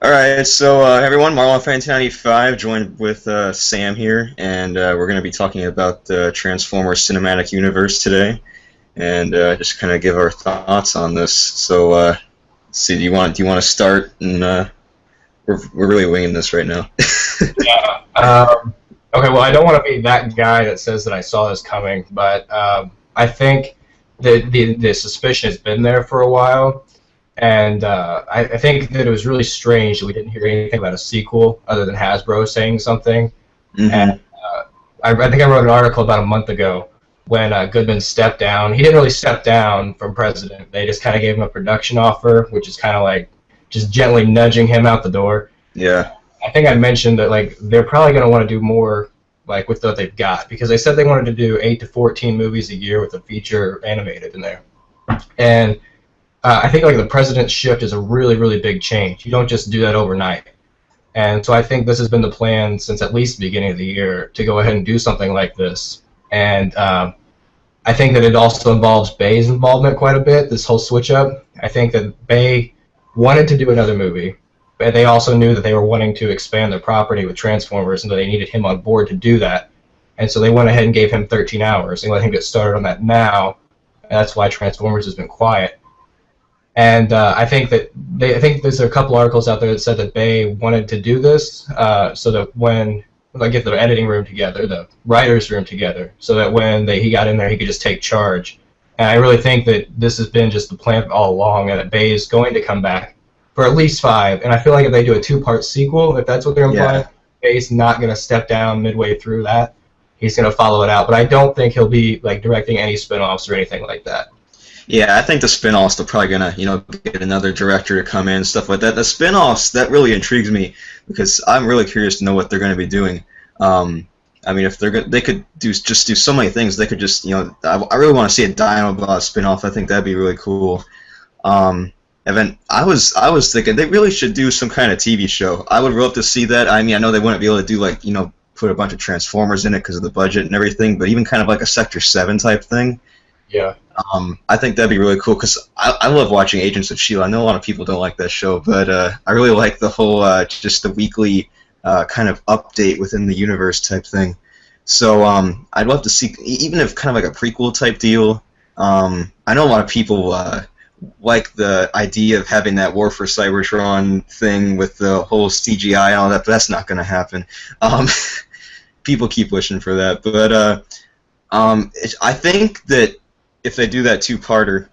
All right, so everyone, Marlon Fan 95 joined with Sam here, and we're going to be talking about the Transformers cinematic universe today, and just kind of give our thoughts on this. So, see, do you want to start? And we're really winging this right now. Yeah. Okay, well, I don't want to be that guy that says that I saw this coming, but I think the suspicion has been there for a while, and I think that it was really strange that we didn't hear anything about a sequel other than Hasbro saying something. And hmm I think I wrote an article about a month ago when Goodman stepped down. He didn't really step down from president. They just kind of gave him a production offer, which is kind of like just gently nudging him out the door. Yeah, I think I mentioned that like they're probably going to want to do more like with what they've got because they said they wanted to do 8 to 14 movies a year with a feature animated in there. And I think like the president's shift is a really big change. You don't just do that overnight. And so I think this has been the plan since at least the beginning of the year to go ahead and do something like this. And I think that it also involves Bay's involvement quite a bit. This whole switch up. I think that Bay wanted to do another movie, but they also knew that they were wanting to expand their property with Transformers, and that they needed him on board to do that. And so they went ahead and gave him 13 hours, and let him get started on that now. And that's why Transformers has been quiet. And I think there's a couple articles out there that said that Bay wanted to do this so that when like get the editing room together, the writers' room together, so that when he got in there, he could just take charge. And I really think that this has been just the plan all along, and that Bay is going to come back for at least 5. And I feel like if they do a 2-part sequel, if that's what they're implying, yeah. Bay's not going to step down midway through that. He's going to follow it out. But I don't think he'll be like directing any spin-offs or anything like that. Yeah, I think the spin-offs, they're probably gonna, get another director to come in, stuff like that. The spin-offs, that really intrigues me because I'm really curious to know what they're gonna be doing. I mean, if they could just do so many things. They could just, I really want to see a Dinobot spin-off. I think that'd be really cool. And then I was thinking they really should do some kind of TV show. I would love to see that. I mean, I know they wouldn't be able to do like, put a bunch of Transformers in it because of the budget and everything, but even kind of like a Sector 7 type thing. Yeah. I think that'd be really cool because I love watching Agents of S.H.I.E.L.D. I know a lot of people don't like that show, but I really like the whole just the weekly kind of update within the universe type thing. So I'd love to see, even if kind of like a prequel type deal. I know a lot of people like the idea of having that War for Cybertron thing with the whole CGI and all that, but that's not going to happen. People keep wishing for that, but I think that if they do that 2-parter,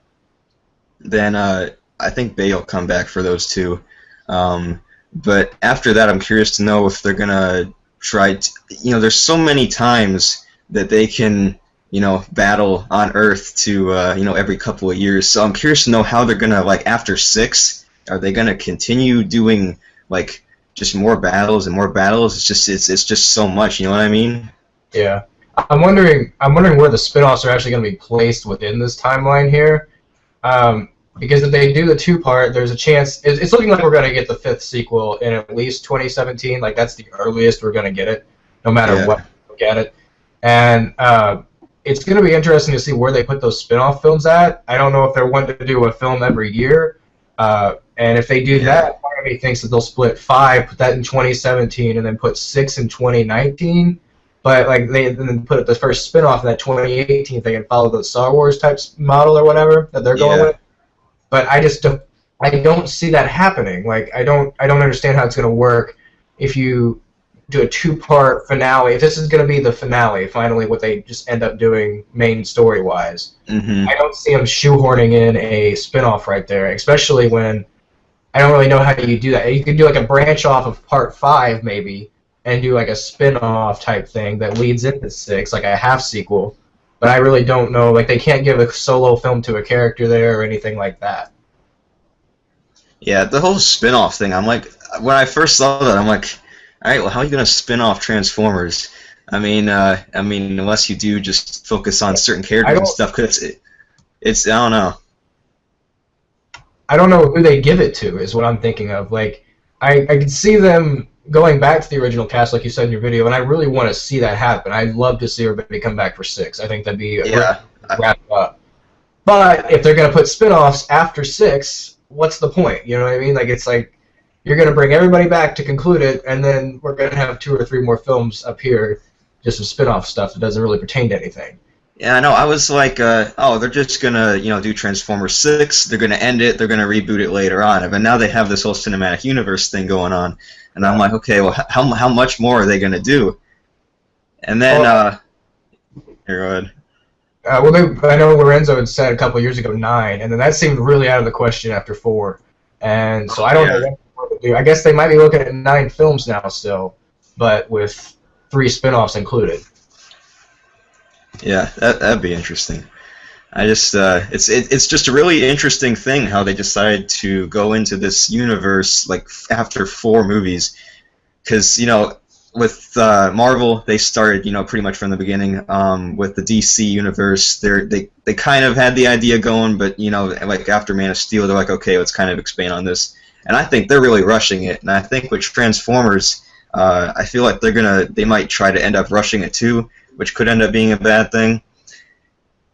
then I think Bay will come back for those two. But after that, I'm curious to know if they're gonna try to, there's so many times that they can, battle on Earth to, every couple of years. So I'm curious to know how they're gonna, like, after 6, are they gonna continue doing, like, just more battles and more battles? It's just so much, you know what I mean? Yeah. I'm wondering where the spin-offs are actually going to be placed within this timeline here. Because if they do the 2-part, there's a chance. It's looking like we're going to get the 5th sequel in at least 2017. Like, that's the earliest we're going to get it, no matter Yeah. what we look at it. And it's going to be interesting to see where they put those spin-off films at. I don't know if they're wanting to do a film every year. And if they do that, part of me thinks that they'll split 5, put that in 2017, and then put 6 in 2019. But like they then put the first spin-off in that 2018 thing and follow the Star Wars type model or whatever that they're going Yeah. with. But I don't see that happening. Like I don't understand how it's going to work if you do a 2-part finale. If this is going to be the finale, finally what they just end up doing main story wise, hmm I don't see them shoehorning in a spin-off right there, especially when I don't really know how you do that. You could do like a branch off of part 5 maybe, and do like a spin-off type thing that leads into 6, like a half sequel. But I really don't know. Like they can't give a solo film to a character there or anything like that. Yeah, the whole spin-off thing, I'm like, when I first saw that, I'm like, all right, well, how are you going to spin off Transformers? I mean, unless you do just focus on certain I characters and don't. stuff, because it's, I don't know. I don't know who they give it to. Is what I'm thinking of. Like I could see them going back to the original cast, like you said in your video, and I really want to see that happen. I'd love to see everybody come back for 6. I think that'd be a great way Yeah, to wrap it up. But if they're gonna put spin-offs after 6, what's the point? You know what I mean? Like it's like you're going to bring everybody back to conclude it, and then we're going to have 2 or 3 more films up here, just some spin-off stuff that doesn't really pertain to anything. Yeah, I know. I was like, oh, they're just gonna, do Transformers 6. They're gonna end it. They're gonna reboot it later on. But now they have this whole cinematic universe thing going on, and I'm like, okay, well, how much more are they gonna do? And then, here, go ahead. I know Lorenzo had said a couple years ago 9, and then that seemed really out of the question after 4. And so I don't know what to do. I guess they might be looking at 9 films now still, but with 3 spin-offs included. Yeah, that'd be interesting. I just it's just a really interesting thing how they decided to go into this universe like after 4 movies, because with Marvel they started pretty much from the beginning. With the DC universe, they kind of had the idea going, but like after Man of Steel, they're like, okay, let's kind of expand on this, and I think they're really rushing it. And I think with Transformers, I feel like they might try to end up rushing it too, which could end up being a bad thing.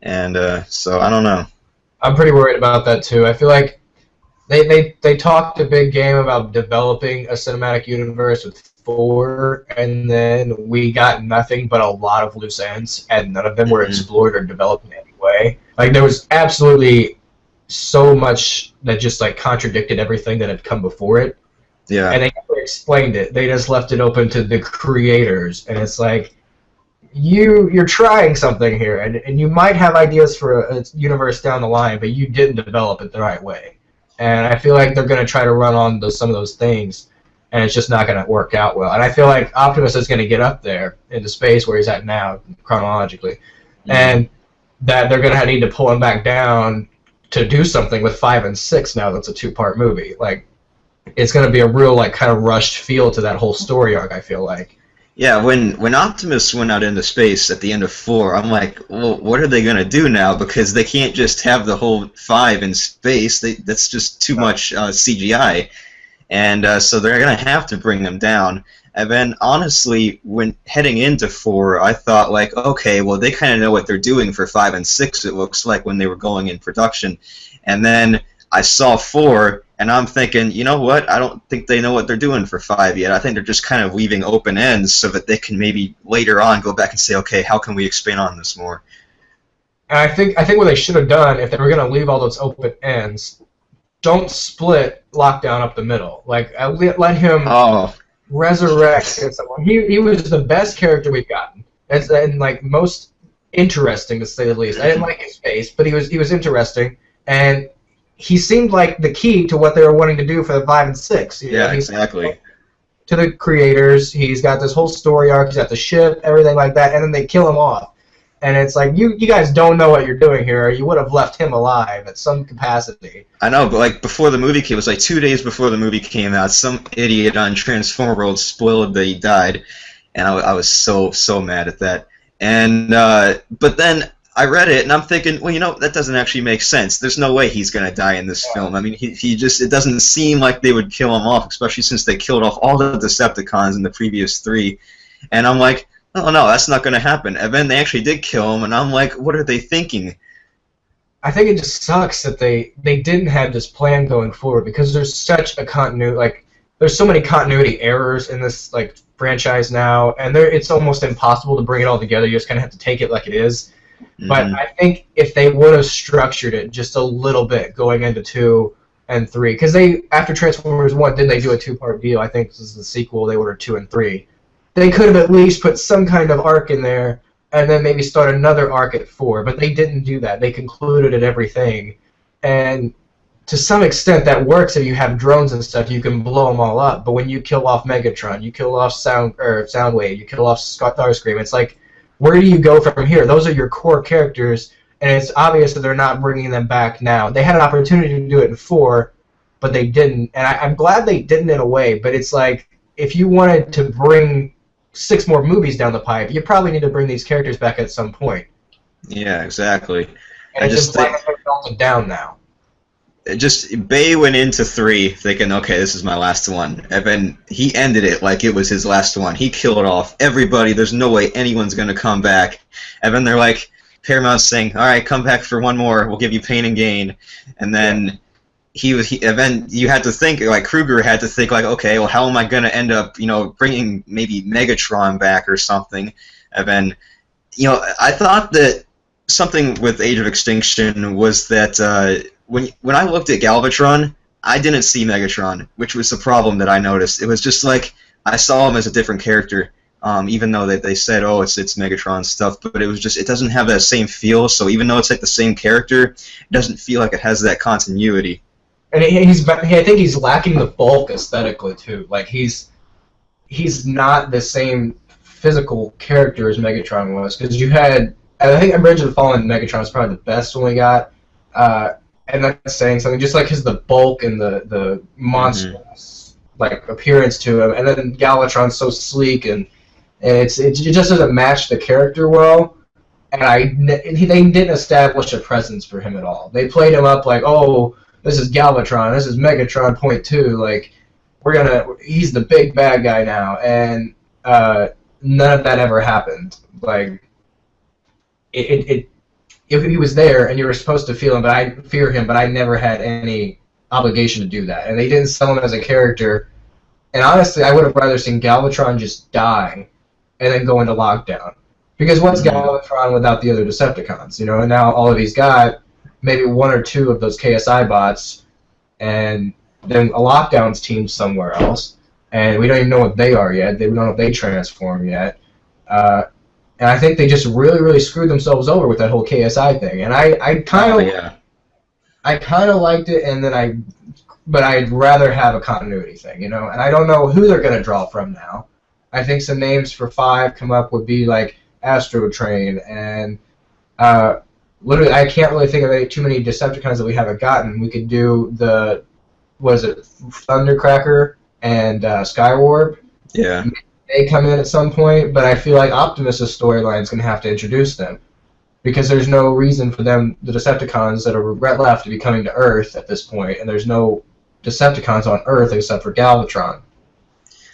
And so I don't know. I'm pretty worried about that too. I feel like they talked a big game about developing a cinematic universe with 4, and then we got nothing but a lot of loose ends, and none of them were explored or developed in any way. Like there was absolutely so much that just like contradicted everything that had come before it. Yeah. And they never explained it. They just left it open to the creators, and it's like, you're trying something here, and you might have ideas for a universe down the line, but you didn't develop it the right way. And I feel like they're going to try to run on some of those things, and it's just not going to work out well. And I feel like Optimus is going to get up there into space where he's at now, chronologically, and that they're going to need to pull him back down to do something with 5 and 6 now that's a 2-part movie. Like, it's going to be a real, like, kind of rushed feel to that whole story arc, I feel like. Yeah, when Optimus went out into space at the end of 4, I'm like, well, what are they going to do now? Because they can't just have the whole 5 in space. That's just too much CGI. And so they're going to have to bring them down. And then, honestly, when heading into 4, I thought, like, okay, well, they kind of know what they're doing for 5 and 6, it looks like, when they were going in production. And then I saw 4, and I'm thinking, you know what? I don't think they know what they're doing for 5 yet. I think they're just kind of leaving open ends so that they can maybe later on go back and say, okay, how can we expand on this more? And I think what they should have done, if they were going to leave all those open ends, don't split Lockdown up the middle. Like, let him resurrect someone. He was the best character we've gotten, and like most interesting to say the least. I didn't like his face, but he was interesting, and he seemed like the key to what they were wanting to do for the 5 and 6. Yeah, exactly. To the creators, he's got this whole story arc, he's got the ship, everything like that, and then they kill him off. And it's like, you guys don't know what you're doing here, or you would have left him alive at some capacity. I know, but like before the movie came, it was like 2 days before the movie came out, some idiot on Transformer World spoiled that he died, and I was so mad at that. And but then I read it, and I'm thinking, well, that doesn't actually make sense. There's no way he's going to die in this film. I mean, it doesn't seem like they would kill him off, especially since they killed off all the Decepticons in the previous 3. And I'm like, oh, no, that's not going to happen. And then they actually did kill him, and I'm like, what are they thinking? I think it just sucks that they didn't have this plan going forward, because there's such a continuity, like, there's so many continuity errors in this, like, franchise now, and it's almost impossible to bring it all together. You just kind of have to take it like it is. But I think if they would have structured it just a little bit going into 2 and 3, because after Transformers 1, didn't they do a 2-part deal? I think this is the sequel. They ordered 2 and 3. They could have at least put some kind of arc in there, and then maybe start another arc at 4. But they didn't do that. They concluded at everything, and to some extent that works if you have drones and stuff. You can blow them all up. But when you kill off Megatron, you kill off Soundwave, you kill off Starscream, it's like, where do you go from here? Those are your core characters, and it's obvious that they're not bringing them back now. They had an opportunity to do it in 4, but they didn't. And I'm glad they didn't in a way, but it's like, if you wanted to bring 6 more movies down the pipe, you probably need to bring these characters back at some point. Yeah, exactly. And it's just like they're melted down now. Bay went into 3 thinking, okay, this is my last one. And then he ended it like it was his last one. He killed off everybody. There's no way anyone's going to come back. And then they're like, Paramount's saying, all right, come back for one more. We'll give you Pain and Gain. And then and then you had to think, like, Kruger had to think, like, okay, well, how am I going to end up, bringing maybe Megatron back or something? And then, I thought that something with Age of Extinction was that when I looked at Galvatron, I didn't see Megatron, which was the problem that I noticed. It was just like I saw him as a different character, even though they said, oh, it's Megatron stuff, but it doesn't have that same feel. So even though it's like the same character, it doesn't feel like it has that continuity. And I think he's lacking the bulk aesthetically too. Like he's not the same physical character as Megatron was, because you had, I think Bridge of the Fallen Megatron was probably the best one we got, and that's saying something. Just like his the bulk and the monstrous like appearance to him, and then Galvatron's so sleek and it just doesn't match the character well. And they didn't establish a presence for him at all. They played him up like, oh, this is Galvatron, this is Megatron Point 2, like, he's the big bad guy now, and none of that ever happened. Like, if he was there and you were supposed to fear him, but I never had any obligation to do that. And they didn't sell him as a character, and honestly, I would have rather seen Galvatron just die and then go into lockdown. Because what's Galvatron without the other Decepticons, And now all of he's got maybe one or two of those KSI bots, and then a Lockdown's team somewhere else, and we don't even know what they are yet. We don't know if they transform yet. And I think they just really, really screwed themselves over with that whole KSI thing. And I kind of liked it, but I'd rather have a continuity thing, And I don't know who they're gonna draw from now. I think some names for 5 come up would be like Astro Train and. Literally, I can't really think of too many Decepticons that we haven't gotten. We could do Thundercracker and Skywarp. Yeah. They come in at some point, but I feel like Optimus' storyline is going to have to introduce them. Because there's no reason for them, the Decepticons that are left, to be coming to Earth at this point, and there's no Decepticons on Earth except for Galvatron.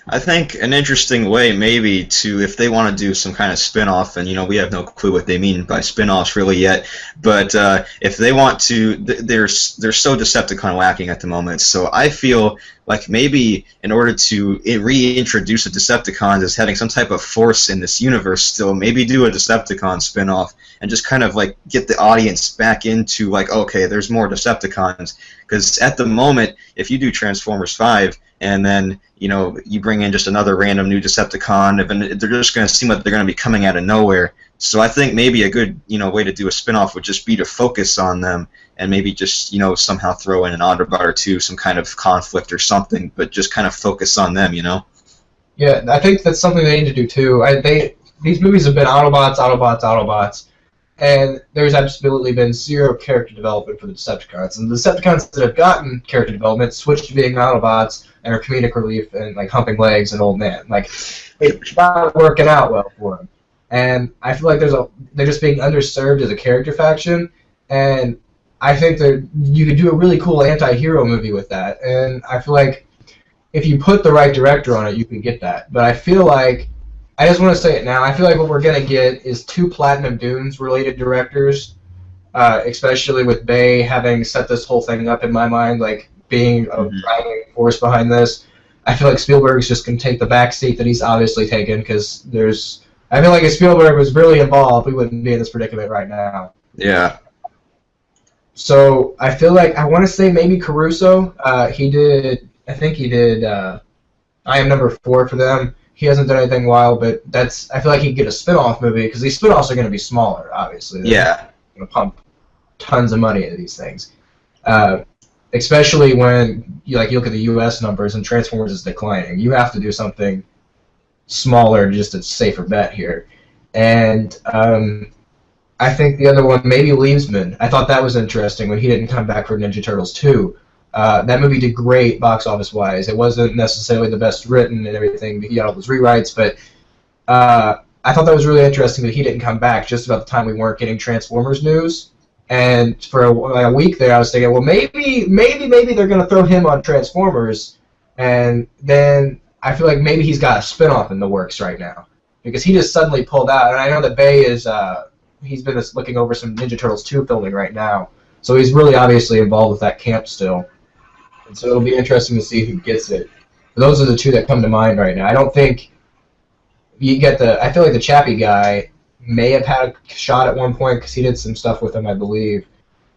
I think an interesting way maybe to, if they want to do some kind of spin-off, and we have no clue what they mean by spin-offs really yet, but if they want to, they're so Decepticon lacking at the moment, so I feel like maybe in order to reintroduce the Decepticons as having some type of force in this universe still, maybe do a Decepticon spin-off and just kind of like get the audience back into like, okay, there's more Decepticons, because at the moment, if you do Transformers 5, and then you bring in just another random new Decepticon, and they're just going to seem like they're going to be coming out of nowhere. So I think maybe a good way to do a spin-off would just be to focus on them, and maybe just somehow throw in an Autobot or two, some kind of conflict or something, but just kind of focus on them. Yeah, I think that's something they need to do too. These movies have been Autobots, and there's absolutely been zero character development for the Decepticons. And the Decepticons that have gotten character development switched to being Autobots and are comedic relief and like humping legs and old man. Like, it's not working out well for them. And I feel like they're just being underserved as a character faction. And I think that you could do a really cool anti-hero movie with that. And I feel like if you put the right director on it, you can get that. But I feel like, I just want to say it now, I feel like what we're going to get is 2 Platinum Dunes-related directors, especially with Bay having set this whole thing up in my mind, like being a driving force behind this. I feel like Spielberg's just going to take the back seat that he's obviously taken, because I feel like if Spielberg was really involved, we wouldn't be in this predicament right now. Yeah. So I feel like, I want to say maybe Caruso. I think he did I Am Number 4 for them. He hasn't done anything wild, but I feel like he'd get a spin-off movie, because these spin-offs are going to be smaller, obviously. They're going to pump tons of money into these things. Especially when you look at the U.S. numbers and Transformers is declining. You have to do something smaller, just a safer bet here. And I think the other one, maybe Leavesman. I thought that was interesting when he didn't come back for Ninja Turtles 2. That movie did great box office-wise. It wasn't necessarily the best written and everything. He had all those rewrites, but I thought that was really interesting that he didn't come back just about the time we weren't getting Transformers news. And for a week there, I was thinking, well, maybe they're going to throw him on Transformers, and then I feel like maybe he's got a spin-off in the works right now, because he just suddenly pulled out. And I know that Bay he's been looking over some Ninja Turtles 2 filming right now, so he's really obviously involved with that camp still. And so it'll be interesting to see who gets it. But those are the two that come to mind right now. I don't think you get the. I feel like the Chappie guy may have had a shot at one point because he did some stuff with him, I believe.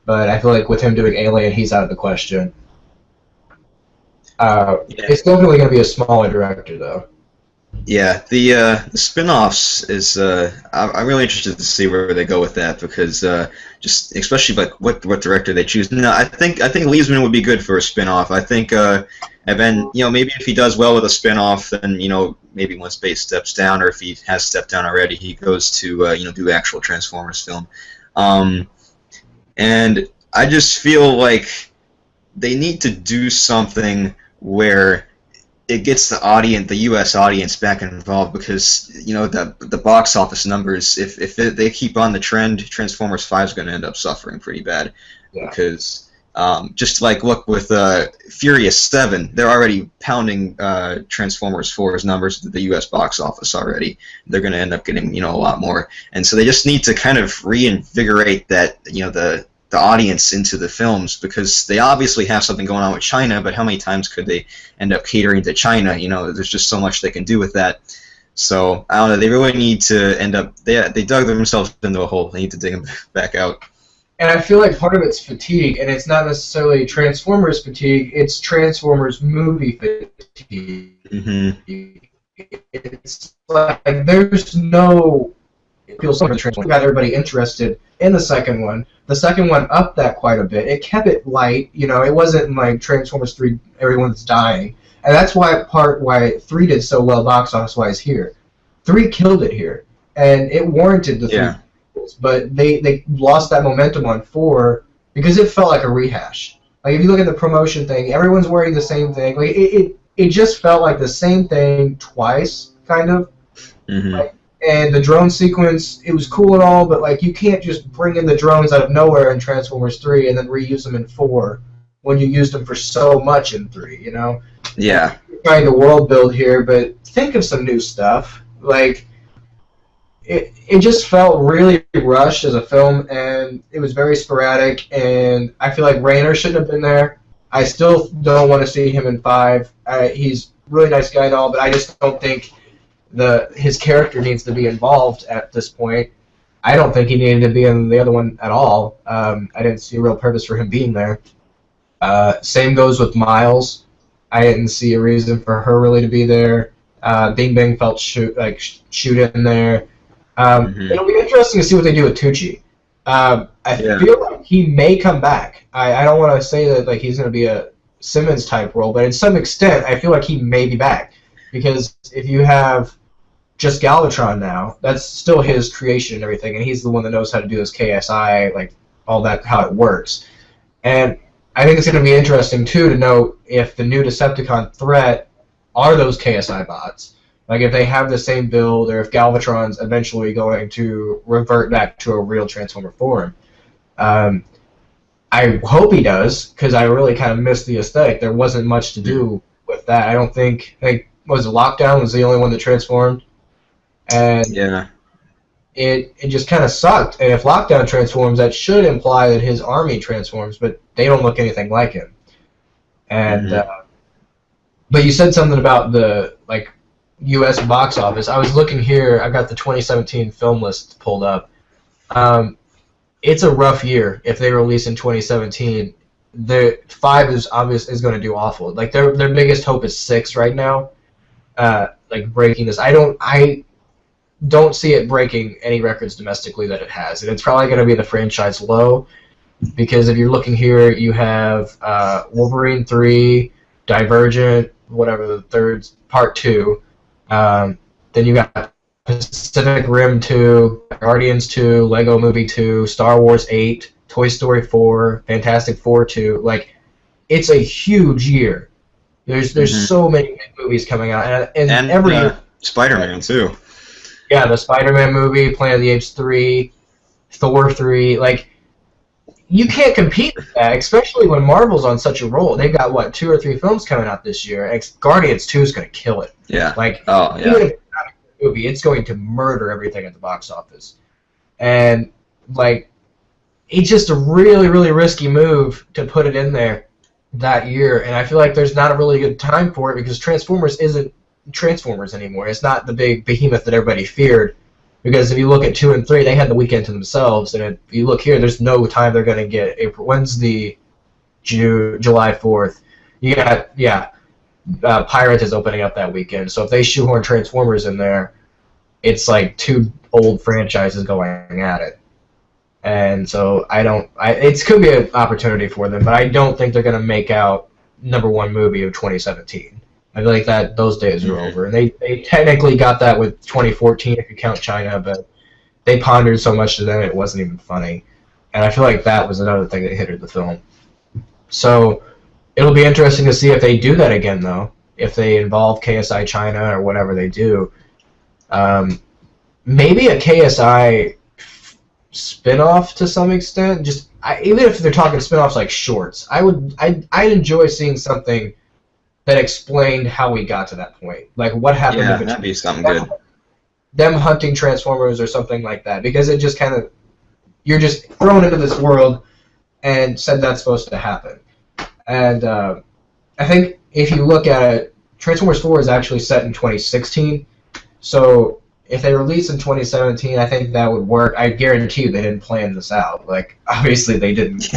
But I feel like with him doing Alien, he's out of the question. Yeah. It's definitely going to be a smaller director, though. Yeah, the spin-offs is I'm really interested to see where they go with that because just especially like what director they choose. No, I think Leesman would be good for a spin-off. I think and then maybe if he does well with a spin-off, then maybe once Bates steps down, or if he has stepped down already, he goes to do the actual Transformers film. And I just feel like they need to do something where it gets the U.S. audience back involved because the box office numbers, if they keep on the trend, Transformers 5 is going to end up suffering pretty bad because just like look with Furious 7, they're already pounding Transformers 4's numbers at the U.S. box office already. They're going to end up getting a lot more, and so they just need to kind of reinvigorate that the audience into the films because they obviously have something going on with China, but how many times could they end up catering to China? There's just so much they can do with that. So I don't know. They really need to end up. They dug themselves into a hole. They need to dig them back out. And I feel like part of it's fatigue, and it's not necessarily Transformers fatigue. It's Transformers movie fatigue. Mm-hmm. It's like there's no. It feels like Transformers got everybody interested in the second one. The second one upped that quite a bit. It kept it light. It wasn't like Transformers 3, everyone's dying. And that's why 3 did so well box office-wise here. 3 killed it here. And it warranted the 3. But they lost that momentum on 4 because it felt like a rehash. Like, if you look at the promotion thing, everyone's wearing the same thing. Like, it just felt like the same thing twice, kind of. Mm-hmm. And the drone sequence, it was cool and all, but like you can't just bring in the drones out of nowhere in Transformers 3 and then reuse them in 4 when you used them for so much in 3, Yeah. You're trying to world build here, but think of some new stuff. Like, it just felt really rushed as a film, and it was very sporadic, and I feel like Rayner shouldn't have been there. I still don't want to see him in 5. He's a really nice guy and all, but I just don't think his character needs to be involved at this point. I don't think he needed to be in the other one at all. I didn't see a real purpose for him being there. Same goes with Miles. I didn't see a reason for her really to be there. Bing Bang felt shoot in there. It'll be interesting to see what they do with Tucci. I feel like he may come back. I don't want to say that like he's going to be a Simmons type role, but in some extent, I feel like he may be back because if you have just Galvatron now, that's still his creation and everything, and he's the one that knows how to do his KSI, like all that, how it works. And I think it's going to be interesting too to know if the new Decepticon threat are those KSI bots. Like if they have the same build, or if Galvatron's eventually going to revert back to a real Transformer form. I hope he does, because I really kind of missed the aesthetic. There wasn't much to do with that. I don't think was Lockdown was the only one that transformed. And it just kind of sucked. And if Lockdown transforms, that should imply that his army transforms, but they don't look anything like him. And but you said something about the U.S. box office. I was looking here. I got the 2017 film list pulled up. It's a rough year if they release in 2017. The 5 is going to do awful. Like their biggest hope is 6 right now. Breaking this. I don't see it breaking any records domestically that it has, and it's probably going to be the franchise low, because if you're looking here, you have Wolverine 3, Divergent, whatever the third part 2, then you got Pacific Rim 2, Guardians 2, Lego Movie 2, Star Wars 8, Toy Story 4, Fantastic Four 2. Like, it's a huge year. There's so many big movies coming out, and every year. Spider-Man too. Yeah, the Spider-Man movie, Planet of the Apes 3, Thor 3, you can't compete with that, especially when Marvel's on such a roll. They've got, 2 or 3 films coming out this year. Guardians 2 is going to kill it. Yeah. Even if it's not a good movie, it's going to murder everything at the box office. And, it's just a really, really risky move to put it in there. that year, and I feel like there's not a really good time for it because Transformers isn't Transformers anymore. It's not the big behemoth that everybody feared. Because if you look at 2 and 3, they had the weekend to themselves, and if you look here, there's no time they're going to get April. When's the July 4th? You got Pirate is opening up that weekend. So if they shoehorn Transformers in there, it's like two old franchises going at it. And so it could be an opportunity for them, but I don't think they're going to make out #1 movie of 2017. I feel like that those days are over. And they technically got that with 2014 if you count China, but they pondered so much to them it wasn't even funny. And I feel like that was another thing that hindered the film. So it'll be interesting to see if they do that again, though. If they involve KSI China or whatever they do. Maybe a KSI spin-off to some extent. Even if they're talking spin-offs like shorts, I'd enjoy seeing something that explained how we got to that point. Like what happened. Yeah, that'd be something good. Them hunting Transformers or something like that, because it just kind of you're just thrown into this world and said that's supposed to happen. And I think if you look at it, Transformers 4 is actually set in 2016. So if they release in 2017, I think that would work. I guarantee you they didn't plan this out. Like, obviously they didn't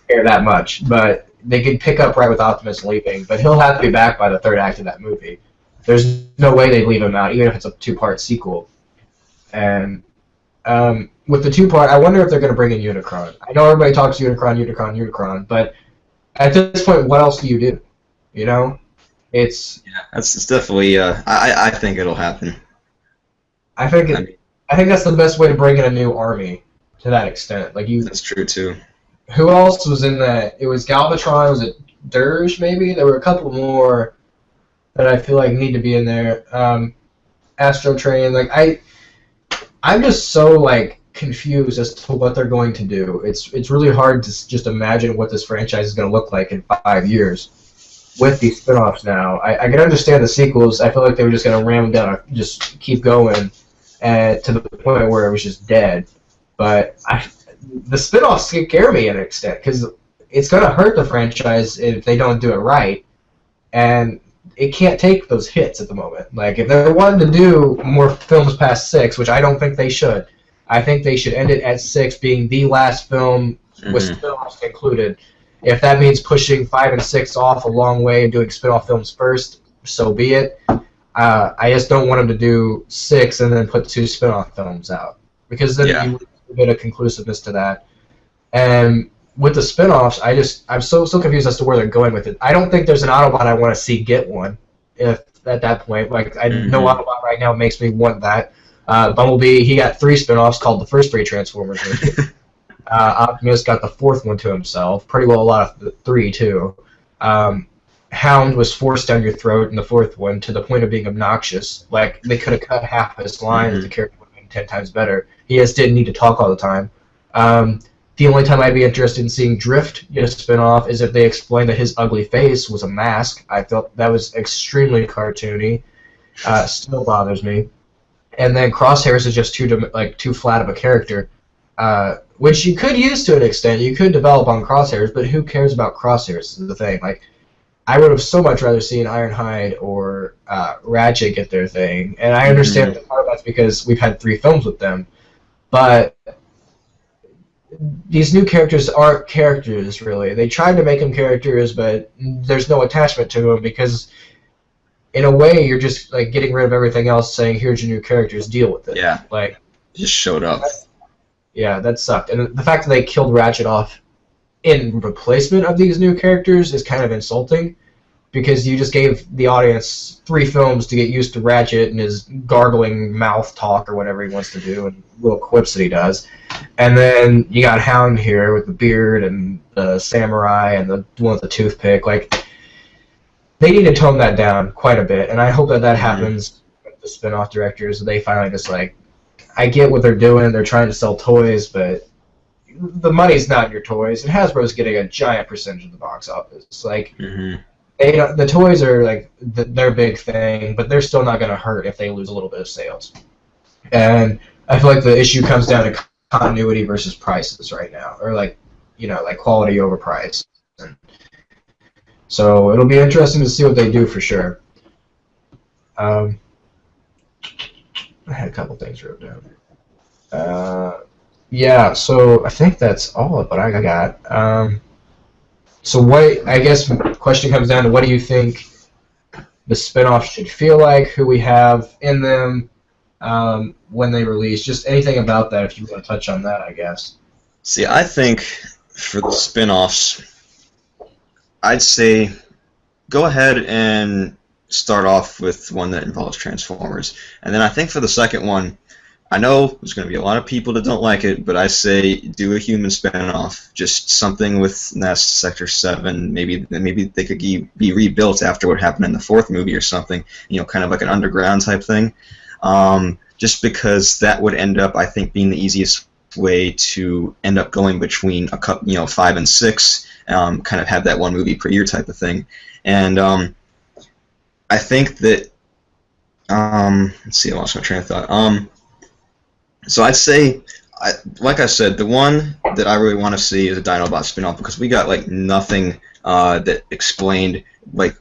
care that much, but they could pick up right with Optimus leaving. But he'll have to be back by the third act of that movie. There's no way they'd leave him out, even if it's a 2-part sequel. And with the 2-part, I wonder if they're going to bring in Unicron. I know everybody talks Unicron, but at this point, what else do you do? You know? It's definitely, I think it'll happen. I think that's the best way to bring in a new army to that extent. That's true, too. Who else was in that? It was Galvatron, was it Dirge, maybe? There were a couple more that I feel like need to be in there. Astro Train, I'm just so confused as to what they're going to do. It's really hard to just imagine what this franchise is going to look like in 5 years with these spin-offs now. I can understand the sequels. I feel like they were just going to ram them down, just keep going, and to the point where it was just dead. But the spin-offs scare me to an extent because it's going to hurt the franchise if they don't do it right, and it can't take those hits at the moment. Like, if they're wanting to do more films past 6, which I don't think they should, I think they should end it at 6 being the last film with spin-offs included. If that means pushing 5 and 6 off a long way and doing spin-off films first, so be it. I just don't want them to do 6 and then put 2 spin-off films out, because then you would get a conclusiveness to that. And with the spin-offs, I'm so confused as to where they're going with it. I don't think there's an Autobot I want to see get one. If at that point, I know Autobot right now makes me want that. Bumblebee, he got 3 spin-offs called the first 3 Transformers movies. Optimus got the 4th one to himself. Pretty well a lot of the 3 too. Hound was forced down your throat in the 4th one to the point of being obnoxious. Like, they could have cut half his lines. The character would have been 10 times better. He just didn't need to talk all the time. The only time I'd be interested in seeing Drift get a spin-off is if they explained that his ugly face was a mask. I felt that was extremely cartoony. Still bothers me. And then Crosshairs is just too flat of a character, which you could use to an extent. You could develop on Crosshairs, but who cares about Crosshairs is the thing. I would have so much rather seen Ironhide or Ratchet get their thing. And I understand that part of that's because we've had 3 films with them. But these new characters aren't characters, really. They tried to make them characters, but there's no attachment to them because, in a way, you're just getting rid of everything else, saying, "Here's your new characters, deal with it." Yeah. Just showed up. Yeah, that sucked. And the fact that they killed Ratchet off in replacement of these new characters is kind of insulting, because you just gave the audience 3 films to get used to Ratchet and his gargling mouth talk or whatever he wants to do and little quips that he does. And then you got Hound here with the beard and the samurai and the one with the toothpick. They need to tone that down quite a bit, and I hope that happens with the spin-off directors. They finally just I get what they're doing. They're trying to sell toys, but the money's not in your toys, and Hasbro's getting a giant percentage of the box office. The toys are their big thing, but they're still not going to hurt if they lose a little bit of sales. And I feel like the issue comes down to continuity versus prices right now, or quality over price. And So it'll be interesting to see what they do for sure. I had a couple things wrote down. Yeah, so I think that's all of what I got. So what, I guess the question comes down to what do you think the spinoffs should feel like, who we have in them, when they release, just anything about that if you want to touch on that, I guess. See, I think for the spin-offs, I'd say go ahead and start off with one that involves Transformers. And then I think for the second one, I know there's going to be a lot of people that don't like it, but I say do a human spin-off. Just something with Nest, Sector 7, maybe they could be rebuilt after what happened in the fourth movie or something, kind of like an underground type thing. Just because that would end up, I think, being the easiest way to end up going between 5 and 6, kind of have that one movie per year type of thing. And I think that, let's see, I lost my train of thought. So I'd say, like I said, the one that I really want to see is a Dinobot spin-off, because we got like nothing that explained like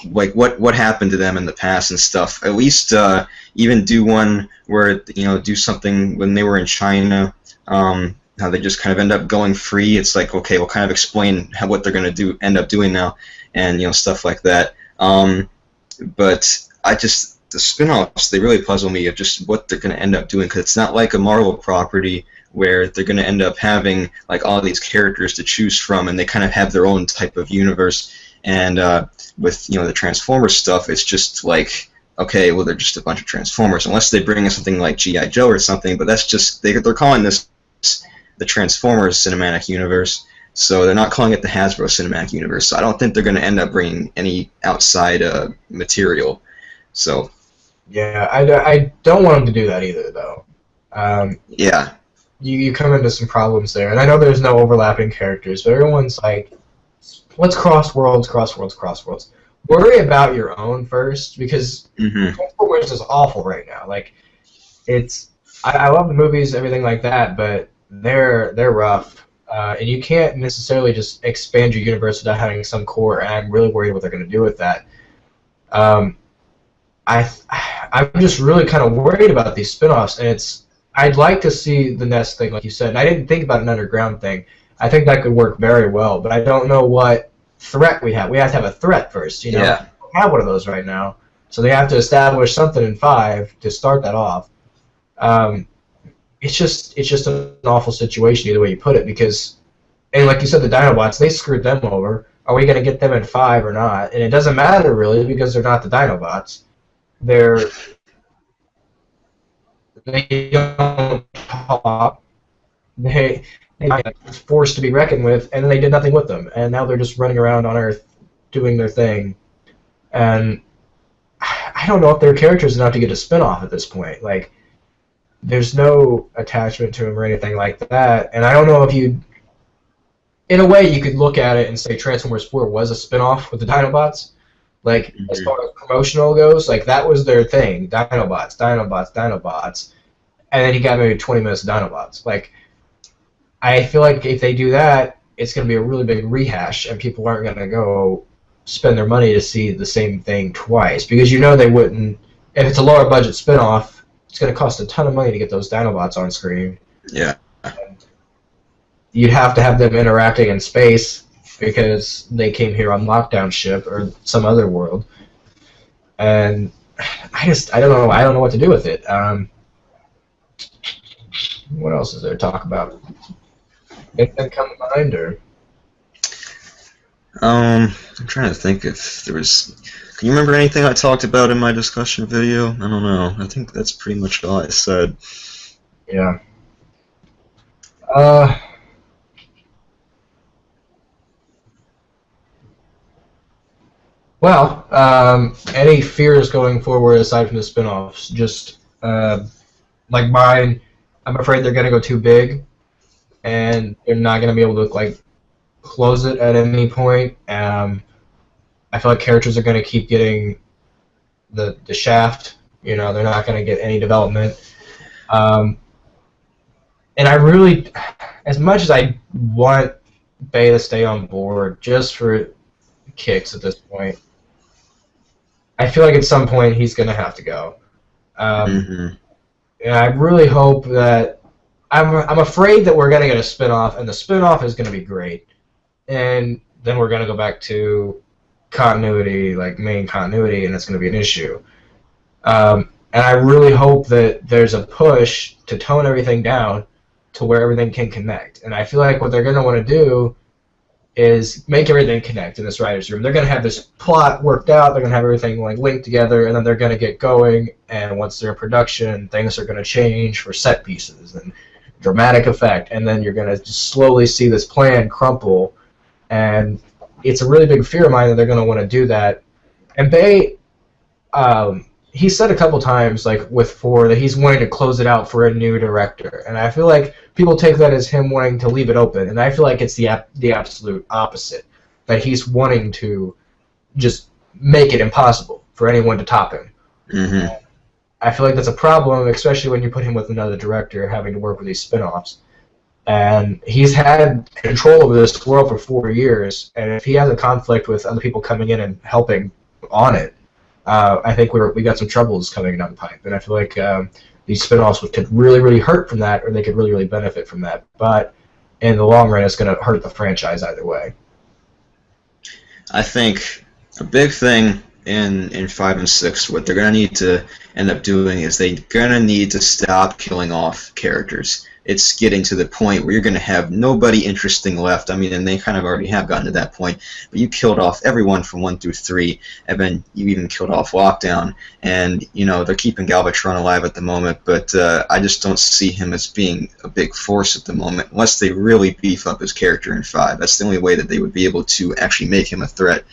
what happened to them in the past and stuff. At least even do one where do something when they were in China, how they just kind of end up going free. It's like, okay, we'll kind of explain what they're gonna end up doing now, and stuff like that. But the spin-offs, they really puzzle me of just what they're going to end up doing, because it's not like a Marvel property where they're going to end up having like all these characters to choose from, and they kind of have their own type of universe. And with the Transformers stuff, it's just like, okay, well, they're just a bunch of Transformers, unless they bring in something like G.I. Joe or something. But that's just they're calling this the Transformers cinematic universe, so they're not calling it the Hasbro cinematic universe. So I don't think they're going to end up bringing any outside material. So. Yeah, I don't want them to do that either, though. Yeah. You come into some problems there, and I know there's no overlapping characters, but everyone's like, let's cross worlds. Worry about your own first, because Transformers is awful right now. Like, I love the movies, everything like that, but they're rough, and you can't necessarily just expand your universe without having some core. And I'm really worried what they're going to do with that. I'm just really kind of worried about these spin-offs, and I'd like to see the Nest thing, like you said, and I didn't think about an underground thing. I think that could work very well, but I don't know what threat we have. We have to have a threat first, Yeah. We don't have one of those right now, so they have to establish something in 5 to start that off. It's just an awful situation either way you put it, because, and like you said, the Dinobots, they screwed them over. Are we going to get them in 5 or not? And it doesn't matter really, because they're not the Dinobots. They don't talk. They are forced to be reckoned with, and then they did nothing with them, and now they're just running around on Earth doing their thing. And I don't know if they're characters enough to get a spin-off at this point. Like, there's no attachment to them or anything like that, and I don't know if you, in a way, you could look at it and say Transformers 4 was a spin-off with the Dinobots. Like, as far as promotional goes, like, that was their thing. Dinobots. And then you got maybe 20 minutes of Dinobots. Like, I feel like if they do that, it's going to be a really big rehash, and people aren't going to go spend their money to see the same thing twice. Because they wouldn't, if it's a lower budget spinoff, it's going to cost a ton of money to get those Dinobots on screen. Yeah. You'd have to have them interacting in space, because they came here on lockdown ship or some other world, and I don't know. I don't know what to do with it. What else is there to talk about? Anything come to mind, or? I'm trying to think if there was. Can you remember anything I talked about in my discussion video? I don't know. I think that's pretty much all I said. Yeah. Well, any fears going forward aside from the spin-offs? Just like mine, I'm afraid they're going to go too big, and they're not going to be able to like close it at any point. I feel like characters are going to keep getting the shaft. They're not going to get any development. And I really, as much as I want Bay to stay on board, just for kicks at this point. I feel like at some point he's going to have to go. Mm-hmm. And I really hope that I'm afraid that we're going to get a spinoff, and the spinoff is going to be great. And then we're going to go back to continuity, like main continuity, and it's going to be an issue. And I really hope that there's a push to tone everything down to where everything can connect. And I feel like what they're going to want to do is make everything connect in this writer's room. They're going to have this plot worked out. They're going to have everything like linked together, and then they're going to get going. And once they're in production, things are going to change for set pieces and dramatic effect. And then you're going to just slowly see this plan crumple. And it's a really big fear of mine that they're going to want to do that. And Bay, he said a couple times, like with 4, that he's wanting to close it out for a new director, and I feel like people take that as him wanting to leave it open, and I feel like it's the absolute opposite, that he's wanting to just make it impossible for anyone to top him. Mm-hmm. I feel like that's a problem, especially when you put him with another director having to work with these spin-offs. And he's had control over this world for 4 years, and if he has a conflict with other people coming in and helping on it, I think we got some troubles coming down the pipe, and I feel like these spinoffs could really, really hurt from that, or they could really, really benefit from that. But in the long run, it's going to hurt the franchise either way. I think a big thing in 5 and 6, what they're going to need to end up doing is they're going to need to stop killing off characters. It's getting to the point where you're going to have nobody interesting left. I mean, and they kind of already have gotten to that point. But you killed off everyone from 1 through 3, and then you even killed off Lockdown. And, you know, they're keeping Galvatron alive at the moment, but I just don't see him as being a big force at the moment, unless they really beef up his character in 5. That's the only way that they would be able to actually make him a threat.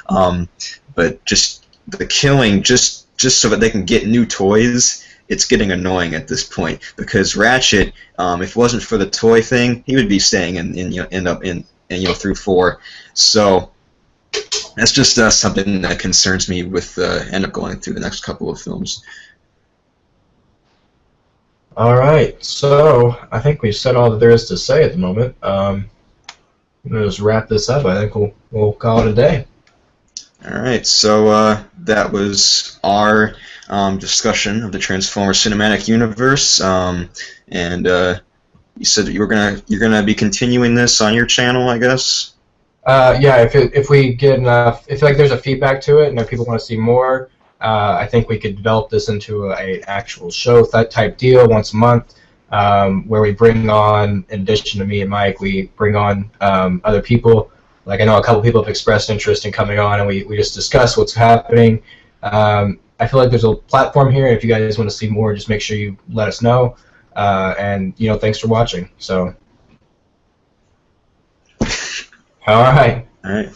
But just the killing, just so that they can get new toys, it's getting annoying at this point, because Ratchet, if it wasn't for the toy thing, he would be staying end up in through 4. So that's just something that concerns me with end up going through the next couple of films. All right, so I think we've said all that there is to say at the moment. I'm gonna just wrap this up. I think we'll call it a day. All right, so that was our discussion of the Transformers Cinematic Universe, and you said that you're gonna be continuing this on your channel, I guess. Yeah, if we get enough, if like there's a feedback to it, and if people want to see more, I think we could develop this into an actual show type deal once a month, where we bring on, in addition to me and Mike, we bring on other people. Like I know a couple people have expressed interest in coming on, and we just discuss what's happening. I feel like there's a platform here. If you guys want to see more, just make sure you let us know. And thanks for watching. So, all right. All right.